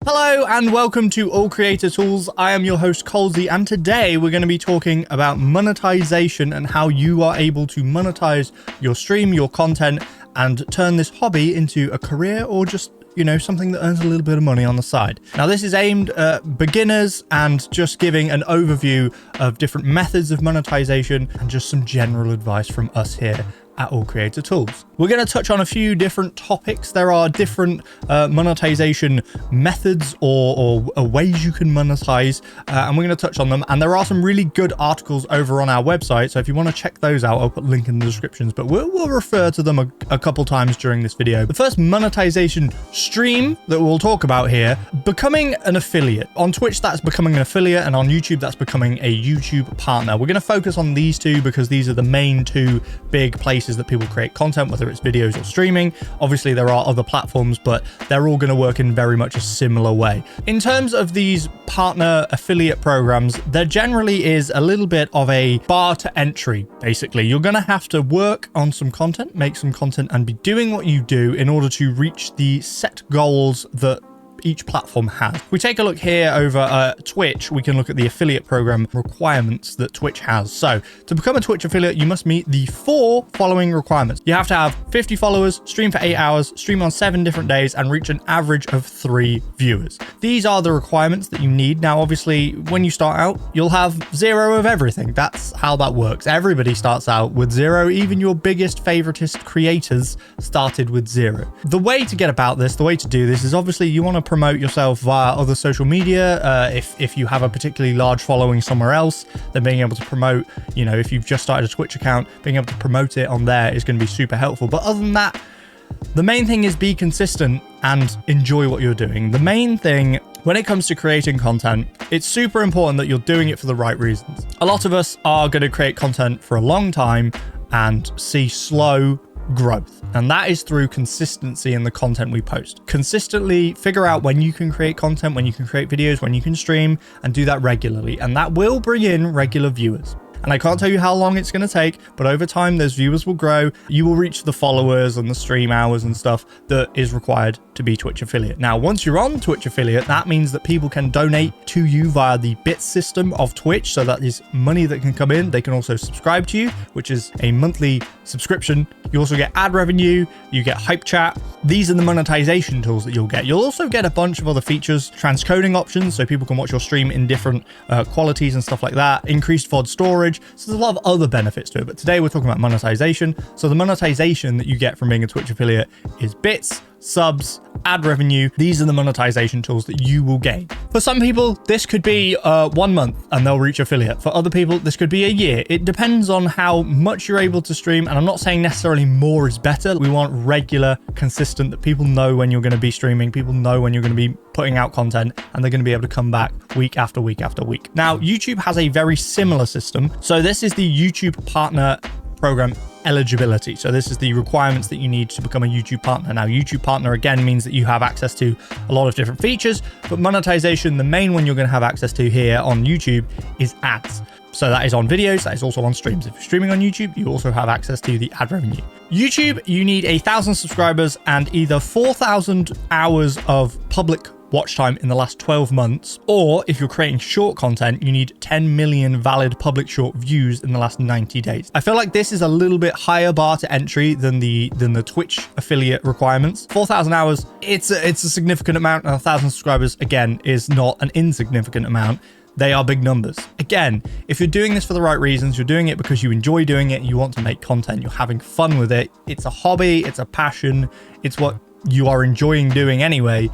Hello and welcome to All Creator Tools. I am your host Colsey, and today we're going to be talking about monetization and how you are able to monetize your stream, your content, and turn this hobby into a career or just, you know, something that earns a little bit of money on the side. Now, this is aimed at beginners and just giving an overview of different methods of monetization and just some general advice from us here at All Creator Tools. We're going to touch on a few different topics. There are different monetization methods or ways you can monetize, and we're going to touch on them. And there are some really good articles over on our website, so if you want to check those out, I'll put a link in the descriptions, but we'll refer to them a couple times during this video. The first monetization stream that we'll talk about here, becoming an affiliate. On Twitch, that's becoming an affiliate, and on YouTube, that's becoming a YouTube partner. We're going to focus on these two because these are the main two big places that people create content, whether it's videos or streaming. Obviously, there are other platforms, but they're all going to work in very much a similar way. In terms of these partner affiliate programs, there generally is a little bit of a bar to entry. Basically, you're going to have to work on some content, make some content, and be doing what you do in order to reach the set goals that each platform has. If we take a look here over Twitch, we can look at the affiliate program requirements that Twitch has. So to become a Twitch affiliate, you must meet the 4 following requirements. You have to have 50 followers, stream for 8 hours, stream on 7 different days, and reach an average of 3 viewers. These are the requirements that you need. Now, obviously, when you start out, you'll have 0 of everything. That's how that works. Everybody starts out with 0. Even your biggest favoritist creators started with 0. The way to get about this, the way to do this is obviously you want to promote yourself via other social media. If you have a particularly large following somewhere else, then being able to promote, you know, if you've just started a Twitch account, being able to promote it on there is going to be super helpful. But other than that, the main thing is be consistent and enjoy what you're doing. The main thing when it comes to creating content, it's super important that you're doing it for the right reasons. A lot of us are going to create content for a long time and see slow growth, and that is through consistency in the content we post. Consistently figure out when you can create content, when you can create videos, when you can stream, and do that regularly, and that will bring in regular viewers. And I can't tell you how long it's going to take, but over time, those viewers will grow. You will reach the followers and the stream hours and stuff that is required to be Twitch affiliate. Now, once you're on Twitch affiliate, that means that people can donate to you via the bits system of Twitch. So that is money that can come in. They can also subscribe to you, which is a monthly subscription. You also get ad revenue. You get hype chat. These are the monetization tools that you'll get. You'll also get a bunch of other features, transcoding options, so people can watch your stream in different qualities and stuff like that. Increased VOD storage. So there's a lot of other benefits to it, but today we're talking about monetization. So the monetization that you get from being a Twitch affiliate is bits, subs, ad revenue. These are the monetization tools that you will gain. For some people, this could be 1 month and they'll reach affiliate. For other people, this could be a year. It depends on how much you're able to stream. And I'm not saying necessarily more is better. We want regular, consistent, that people know when you're going to be streaming. People know when you're going to be putting out content, and they're going to be able to come back week after week after week. Now, YouTube has a very similar system. So this is the YouTube partner program eligibility. So this is the requirements that you need to become a YouTube partner. Now, YouTube partner again means that you have access to a lot of different features, but monetization, the main one you're going to have access to here on YouTube is ads. So that is on videos, that is also on streams. If you're streaming on YouTube, you also have access to the ad revenue. YouTube, you need 1,000 subscribers and either 4,000 hours of public watch time in the last 12 months, or if you're creating short content, you need 10 million valid public short views in the last 90 days. I feel like this is a little bit higher bar to entry than the Twitch affiliate requirements. 4,000 hours, it's a significant amount, and 1,000 subscribers, again, is not an insignificant amount. They are big numbers. Again, if you're doing this for the right reasons, you're doing it because you enjoy doing it, you want to make content, you're having fun with it, it's a hobby, it's a passion, it's what you are enjoying doing anyway,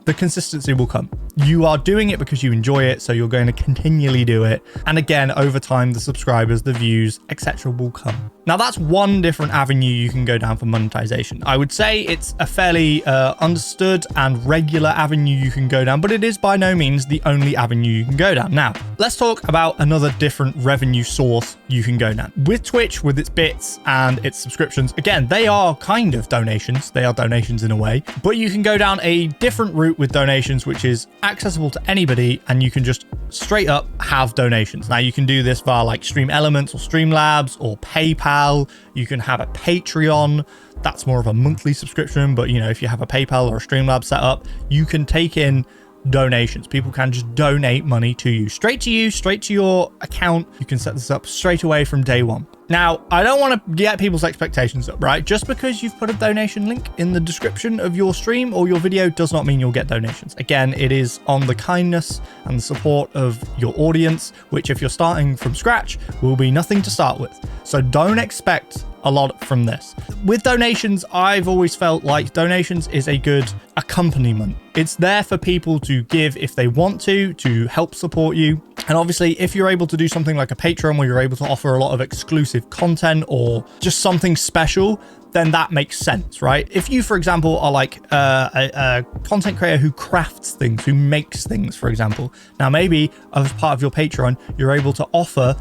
the consistency will come. You are doing it because you enjoy it, so you're going to continually do it. And again, over time, the subscribers, the views, etc. will come. Now, that's one different avenue you can go down for monetization. I would say it's a fairly understood and regular avenue you can go down, but it is by no means the only avenue you can go down. Now, let's talk about another different revenue source you can go down. With Twitch, with its bits and its subscriptions, again, they are kind of donations. They are donations in a way, but you can go down a different route with donations, which is accessible to anybody, and you can just straight up have donations. Now, you can do this via like Stream Elements or Streamlabs or PayPal. You can have a Patreon. That's more of a monthly subscription, but you know, if you have a PayPal or a Streamlabs set up, you can take in donations. People can just donate money to you, straight to your account. You can set this up straight away from day one. Now, I don't want to get people's expectations up, right? Just because you've put a donation link in the description of your stream or your video does not mean you'll get donations. Again, it is on the kindness and the support of your audience, which if you're starting from scratch will be nothing to start with. So don't expect a lot from this. With donations, I've always felt like donations is a good accompaniment. It's there for people to give if they want to help support you. And obviously, if you're able to do something like a Patreon where you're able to offer a lot of exclusive content or just something special, then that makes sense, right? If you, for example, are like a content creator who crafts things, who makes things, for example. Now, maybe as part of your Patreon, you're able to offer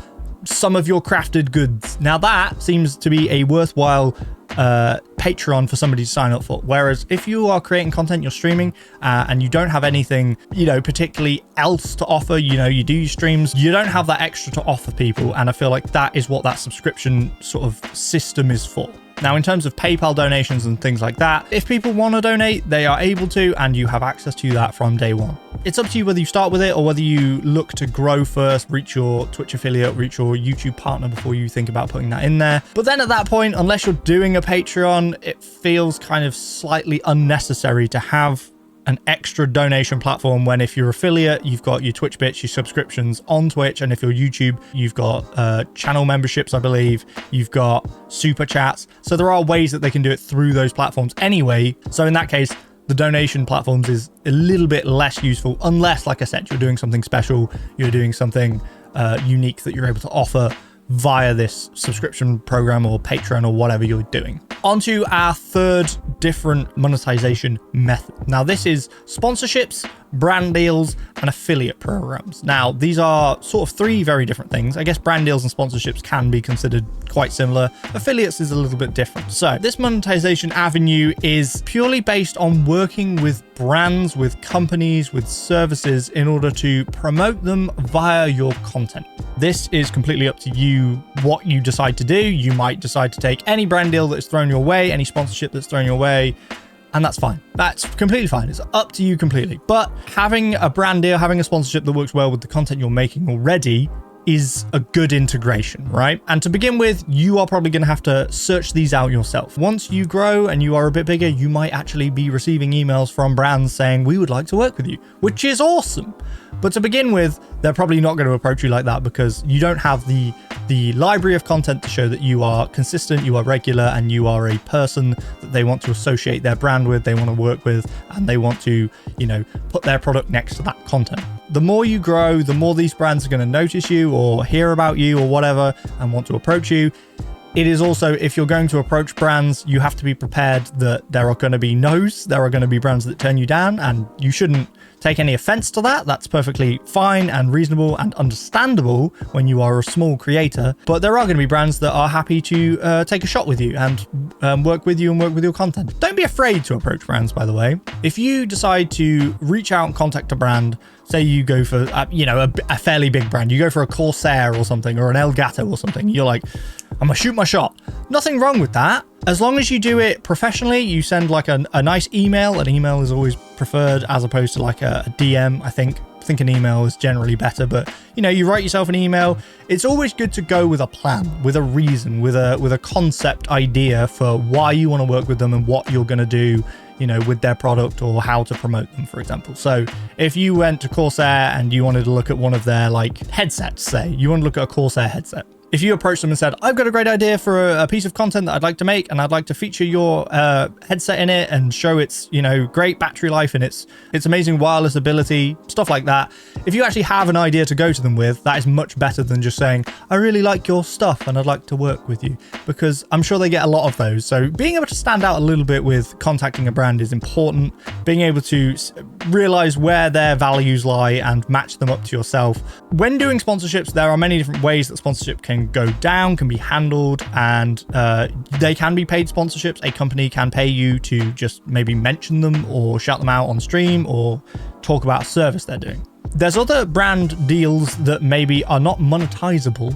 some of your crafted goods. Now that seems to be a worthwhile Patreon for somebody to sign up for. Whereas if you are creating content, you're streaming and you don't have anything, particularly else to offer, you do your streams, you don't have that extra to offer people. And I feel like that is what that subscription sort of system is for. Now, in terms of PayPal donations and things like that, if people want to donate, they are able to, and you have access to that from day one. It's up to you whether you start with it or whether you look to grow first, reach your Twitch affiliate, reach your YouTube partner before you think about putting that in there. But then at that point, unless you're doing a Patreon, it feels kind of slightly unnecessary to have an extra donation platform when if you're affiliate, you've got your Twitch bits, your subscriptions on Twitch, and if you're YouTube, you've got channel memberships, I believe, you've got super chats. So there are ways that they can do it through those platforms anyway. So in that case, the donation platforms is a little bit less useful unless, like I said, you're doing something special, you're doing something unique that you're able to offer via this subscription program or Patreon or whatever you're doing. Onto our third different monetization method. Now, this is sponsorships, brand deals, and affiliate programs. Now, these are sort of three very different things. I guess brand deals and sponsorships can be considered quite similar. Affiliates is a little bit different. So this monetization avenue is purely based on working with brands, with companies, with services in order to promote them via your content. This is completely up to you what you decide to do. You might decide to take any brand deal that's thrown your way, any sponsorship that's thrown your way, and that's fine. That's completely fine. It's up to you completely. But having a brand deal, having a sponsorship that works well with the content you're making already is a good integration, right? And to begin with, you are probably going to have to search these out yourself. Once you grow and you are a bit bigger, you might actually be receiving emails from brands saying, we would like to work with you, which is awesome. But to begin with, they're probably not going to approach you like that because you don't have the library of content to show that you are consistent, you are regular, and you are a person that they want to associate their brand with, they want to work with, and they want to, put their product next to that content. The more you grow, the more these brands are going to notice you or hear about you or whatever and want to approach you. It is also, if you're going to approach brands, you have to be prepared that there are going to be no's. There are going to be brands that turn you down, and you shouldn't take any offense to that. That's perfectly fine and reasonable and understandable when you are a small creator. But there are going to be brands that are happy to take a shot with you and work with you and work with your content. Don't be afraid to approach brands, by the way. If you decide to reach out and contact a brand, say you go for, a fairly big brand, you go for a Corsair or something, or an Elgato or something, you're like, I'm gonna shoot my shot. Nothing wrong with that. As long as you do it professionally, you send like a nice email. An email is always preferred as opposed to like a DM, I think. I think an email is generally better, but you write yourself an email. It's always good to go with a plan, with a reason, with a concept idea for why you want to work with them and what you're going to do, with their product or how to promote them, for example. So if you went to Corsair and you wanted to look at one of their like headsets, say you want to look at a Corsair headset. If you approached them and said, I've got a great idea for a piece of content that I'd like to make, and I'd like to feature your headset in it and show its, great battery life and its amazing wireless ability, stuff like that. If you actually have an idea to go to them with, that is much better than just saying, I really like your stuff and I'd like to work with you, because I'm sure they get a lot of those. So being able to stand out a little bit with contacting a brand is important. Being able to realize where their values lie and match them up to yourself. When doing sponsorships, there are many different ways that sponsorship can go down, can be handled, and they can be paid sponsorships. A company can pay you to just maybe mention them or shout them out on stream or talk about a service they're doing. There's other brand deals that maybe are not monetizable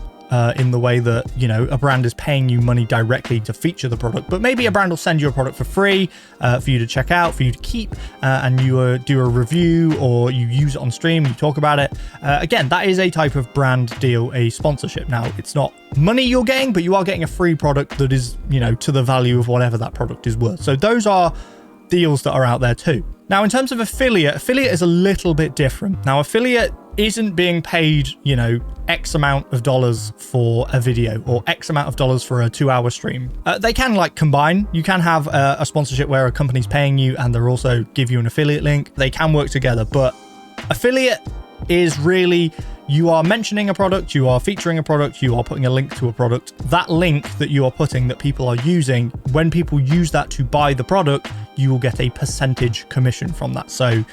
in the way that, you know, a brand is paying you money directly to feature the product, but maybe a brand will send you a product for free for you to check out, for you to keep, and you do a review, or you use it on stream, you talk about it. Again, that is a type of brand deal, a sponsorship. Now, it's not money you're getting, but you are getting a free product that is, you know, to the value of whatever that product is worth. So those are deals that are out there too. Now, in terms of affiliate is a little bit different. Now, affiliate isn't being paid, you know, X amount of dollars for a video or X amount of dollars for a 2-hour stream. They can like combine. You can have a sponsorship where a company's paying you and they're also give you an affiliate link. They can work together, but affiliate is really, you are mentioning a product, you are featuring a product, you are putting a link to a product. That link that you are putting that people are using, when people use that to buy the product, you will get a percentage commission from that. So,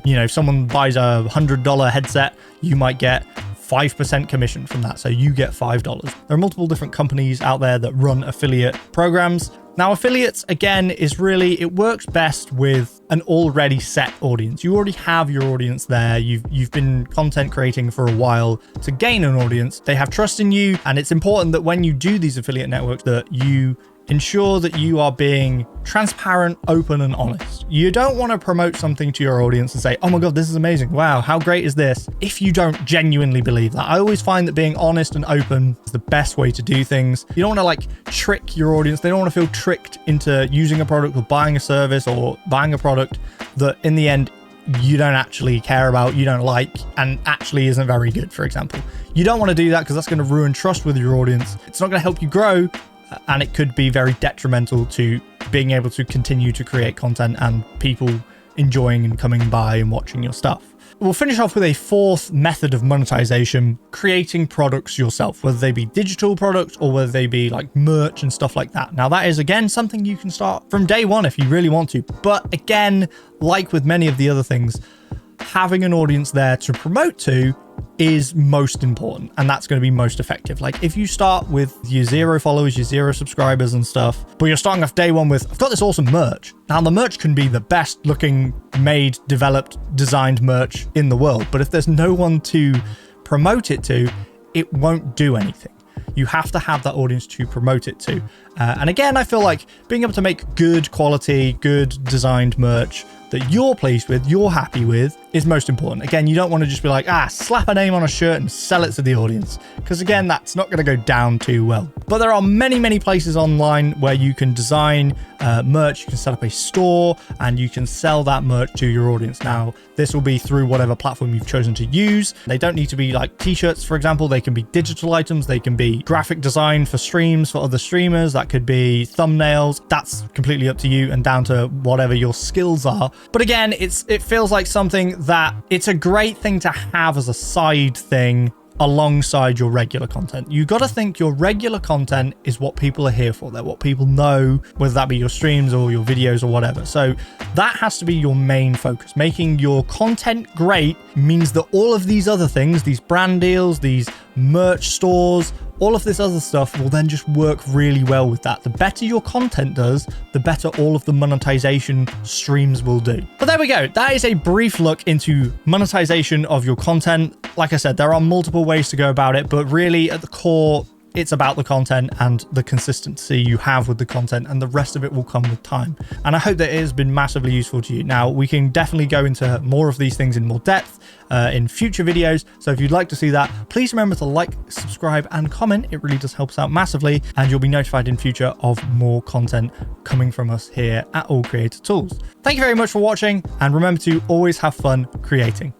you know, if someone buys a $100 headset, you might get 5% commission from that. So you get $5. There are multiple different companies out there that run affiliate programs. Now, affiliates, again, is really, it works best with an already set audience. You already have your audience there. You've been content creating for a while to gain an audience. They have trust in you. And it's important that when you do these affiliate networks that you ensure that you are being transparent, open, and honest. You don't want to promote something to your audience and say, oh my God, this is amazing. Wow, how great is this? If you don't genuinely believe that. I always find that being honest and open is the best way to do things. You don't want to like trick your audience. They don't want to feel tricked into using a product or buying a service or buying a product that in the end, you don't actually care about, you don't like, and actually isn't very good, for example. You don't want to do that because that's going to ruin trust with your audience. It's not going to help you grow. And it could be very detrimental to being able to continue to create content and people enjoying and coming by and watching your stuff. We'll finish off with a fourth method of monetization, creating products yourself, whether they be digital products or whether they be like merch and stuff like that. Now, that is, again, something you can start from day one if you really want to. But again, like with many of the other things, having an audience there to promote to is most important, and that's going to be most effective. Like if you start with your 0 followers, your 0 subscribers and stuff, but you're starting off day one with, I've got this awesome merch. Now the merch can be the best looking, made, developed, designed merch in the world, but if there's no one to promote it to, it won't do anything. You have to have that audience to promote it to. And again, I feel like being able to make good quality, good designed merch that you're pleased with, you're happy with, is most important. Again, you don't want to just be like, slap a name on a shirt and sell it to the audience, because again, that's not going to go down too well. But there are many, many places online where you can design merch, you can set up a store, and you can sell that merch to your audience. Now, this will be through whatever platform you've chosen to use. They don't need to be like t-shirts, for example. They can be digital items. They can be graphic design for streams, for other streamers. That could be thumbnails. That's completely up to you and down to whatever your skills are. But again, it feels like something that it's a great thing to have as a side thing alongside your regular content. You got to think your regular content is what people are here for. They're what people know, whether that be your streams or your videos or whatever. So that has to be your main focus. Making your content great means that all of these other things, these brand deals, these merch stores, all of this other stuff will then just work really well with that. The better your content does, the better all of the monetization streams will do. But there we go. That is a brief look into monetization of your content. Like I said, there are multiple ways to go about it, but really at the core, it's about the content and the consistency you have with the content, and the rest of it will come with time. And I hope that it has been massively useful to you. Now, we can definitely go into more of these things in more depth in future videos. So if you'd like to see that, please remember to like, subscribe, and comment. It really does help us out massively, and you'll be notified in future of more content coming from us here at All Creator Tools. Thank you very much for watching, and remember to always have fun creating.